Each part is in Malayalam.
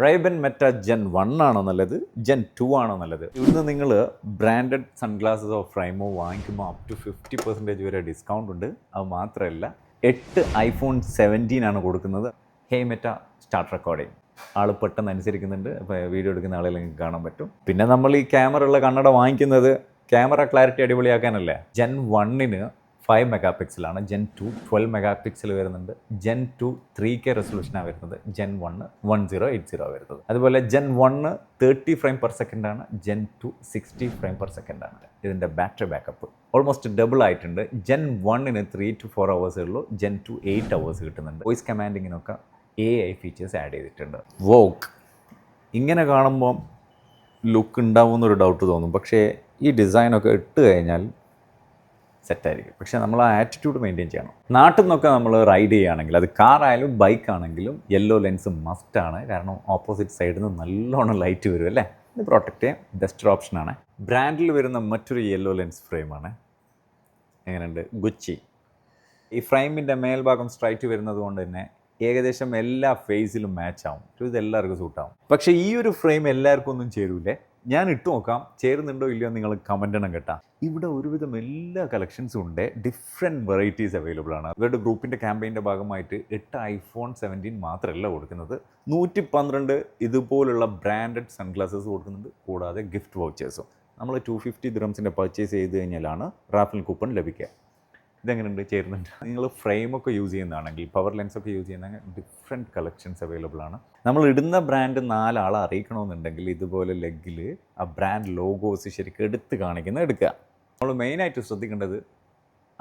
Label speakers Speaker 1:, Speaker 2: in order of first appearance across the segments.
Speaker 1: റൈബൻ മെറ്റ ജെൻ 1 ആണോ നല്ലത്, ജെൻ 2 ആണോ നല്ലത്? ഇവിടുന്ന് നിങ്ങൾ ബ്രാൻഡഡ് സൺഗ്ലാസസോ ഫ്രൈമോ വാങ്ങിക്കുമ്പോൾ അപ് ടു 50% വരെ ഡിസ്കൗണ്ട് ഉണ്ട്. അത് മാത്രമല്ല 8 iPhone 17 ആണ് കൊടുക്കുന്നത്. Hey Meta start recording. ആൾ പെട്ടെന്ന് അനുസരിക്കുന്നുണ്ട്. അപ്പോൾ വീഡിയോ എടുക്കുന്ന ആളെ നിങ്ങൾക്ക് കാണാൻ പറ്റും. പിന്നെ നമ്മൾ ഈ ക്യാമറ ഉള്ള കണ്ണട വാങ്ങിക്കുന്നത് ക്യാമറ ക്ലാരിറ്റി അടിപൊളിയാക്കാനല്ലേ. ജെൻ 1-ന് 5 മെഗാ പിക്സലാണ്, ജെൻ 2 12 മെഗാ പിക്സൽ വരുന്നുണ്ട്, ജെൻ 2 3K റെസൊല്യൂഷനാണ് വരുന്നത്, ജെൻ 1 1080 വരുന്നത്. അതുപോലെ ജെൻ 1 30 ഫ്രെയിം പെർ സെക്കൻഡ് ആണ്, ജെൻ 2 60 ഫ്രെയിം പെർ സെക്കൻഡ് ആണ്. ഇതിൻ്റെ ബാറ്ററി ബാക്കപ്പ് ഓൾമോസ്റ്റ് ഡബിൾ ആയിട്ടുണ്ട്. ജെൻ 1-ന് 3 to 4 hours ഉള്ളൂ, ജെൻ 2 8 hours കിട്ടുന്നുണ്ട്. വോയിസ് കമാൻഡിങ്ങിനൊക്കെ AI ഫീച്ചേഴ്സ് ആഡ് ചെയ്തിട്ടുണ്ട്. വോക്ക് ഇങ്ങനെ കാണുമ്പോൾ ലുക്ക് ഉണ്ടാവുമെന്നൊരു ഡൗട്ട് തോന്നും, പക്ഷേ ഈ ഡിസൈനൊക്കെ ഇട്ട് കഴിഞ്ഞാൽ സെറ്റായിരിക്കും. പക്ഷേ നമ്മൾ ആ ആറ്റിറ്റ്യൂഡ് മെയിൻറ്റെയിൻ ചെയ്യണം. നാട്ടിൽ നിന്നൊക്കെ നമ്മൾ റൈഡ് ചെയ്യുകയാണെങ്കിൽ, അത് കാറായാലും ബൈക്കാണെങ്കിലും യെല്ലോ ലെൻസ് മസ്റ്റാണ്. കാരണം ഓപ്പോസിറ്റ് സൈഡിൽ നിന്ന് നല്ലോണം ലൈറ്റ് വരും അല്ലേ. ഇത് പ്രൊട്ടക്റ്റ് ചെയ്യാൻ ബെസ്റ്റ് ഓപ്ഷനാണ്. ബ്രാൻഡിൽ വരുന്ന മറ്റൊരു യെല്ലോ ലെൻസ് ഫ്രെയിമാണ്. എങ്ങനെയുണ്ട്? ഗുച്ചി. ഈ ഫ്രെയിമിൻ്റെ മേൽഭാഗം സ്ട്രൈറ്റ് വരുന്നത് കൊണ്ട് തന്നെ ഏകദേശം എല്ലാ ഫേസിലും മാച്ച് ആവും. ഇത് എല്ലാവർക്കും സൂട്ടാവും. പക്ഷേ ഈ ഒരു ഫ്രെയിം എല്ലാവർക്കും ഒന്നും ചേരൂലേ. ഞാൻ ഇട്ട് നോക്കാം, ചേരുന്നുണ്ടോ ഇല്ലയോ നിങ്ങൾ കമൻ്റ് ചെയ്യണം കേട്ടോ. ഇവിടെ ഒരുവിധം എല്ലാ കളക്ഷൻസും ഉണ്ട്. ഡിഫറെൻറ്റ് വെറൈറ്റീസ് അവൈലബിൾ ആണ്. ഇവരുടെ ഗ്രൂപ്പിൻ്റെ ക്യാമ്പയിൻ്റെ ഭാഗമായിട്ട് 8 iPhone 17 മാത്രമല്ല കൊടുക്കുന്നത്, 112 ഇതുപോലുള്ള ബ്രാൻഡഡ് സൺഗ്ലാസസ് കൊടുക്കുന്നുണ്ട്. കൂടാതെ ഗിഫ്റ്റ് വൗച്ചേഴ്സും. നമ്മൾ 250 dirhamsൻ്റെ പർച്ചേസ് ചെയ്ത് കഴിഞ്ഞാലാണ് റാഫിൽ കൂപ്പൺ ലഭിക്കുക. ഇതെങ്ങനെയുണ്ട്? ചേരുന്നുണ്ട്. നിങ്ങൾ ഫ്രെയിമൊക്കെ യൂസ് ചെയ്യുന്നതാണെങ്കിൽ, പവർ ലെൻസൊക്കെ യൂസ് ചെയ്യുന്നതെങ്കിൽ ഡിഫറെൻറ്റ് കളക്ഷൻസ് അവൈലബിൾ ആണ്. നമ്മൾ ഇടുന്ന ബ്രാൻഡ് 4 ആളെ അറിയിക്കണമെന്നുണ്ടെങ്കിൽ ഇതുപോലെ ലെഗിൽ ആ ബ്രാൻഡ് ലോഗോസ് ശരിക്കും എടുത്ത് കാണിക്കുന്നത് എടുക്കുക. നമ്മൾ മെയിനായിട്ട് ശ്രദ്ധിക്കേണ്ടത്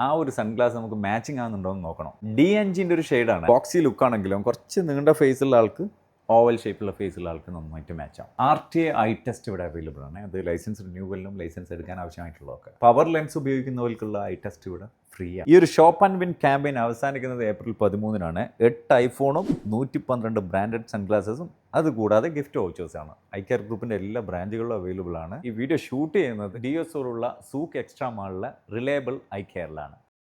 Speaker 1: ആ ഒരു സൺഗ്ലാസ് നമുക്ക് മാച്ചിങ് ആകുന്നുണ്ടോ എന്ന് നോക്കണം. D5ൻ്റെ ഒരു ഷെയ്ഡാണ്. ബോക്സി ലുക്കാണെങ്കിലും കുറച്ച് നീണ്ട ഫേസുള്ള ആൾക്ക്, ഓവൽ ഷേപ്പുള്ള ഫേസുള്ള ആൾക്ക് നന്നായിട്ട് മാച്ച് ആവും. RTA ഐ ടെസ്റ്റ് ഇവിടെ അവൈലബിൾ ആണ്. അത് ലൈസൻസ് റിന്യൂവലിനും ലൈസൻസ് എടുക്കാൻ ആവശ്യമായിട്ടുള്ളതൊക്കെ. പവർ ലെൻസ് ഉപയോഗിക്കുന്നവർക്കുള്ള ഐ ടെസ്റ്റ് ഇവിടെ ഫ്രീ ആണ്. ഈ ഒരു ഷോപ്പ് ആൻഡ് വിൻ ക്യാമ്പയിൻ അവസാനിക്കുന്നത് April 13-നാണ്. 8 iPhone-ഉം 112 ബ്രാൻഡഡ് സൺഗ്ലാസസും അതുകൂടാതെ ഗിഫ്റ്റ് വൗച്ചേഴ്സാണ്. ഐകെയർ ഗ്രൂപ്പിൻ്റെ എല്ലാ ബ്രാഞ്ചുകളിലും അവൈലബിൾ ആണ്. ഈ വീഡിയോ ഷൂട്ട് ചെയ്യുന്നത് DSO ഉള്ള സൂക്ക് എക്സ്ട്രാ മാളിലെ റിലയബിൾ ഐകെയറിലാണ്.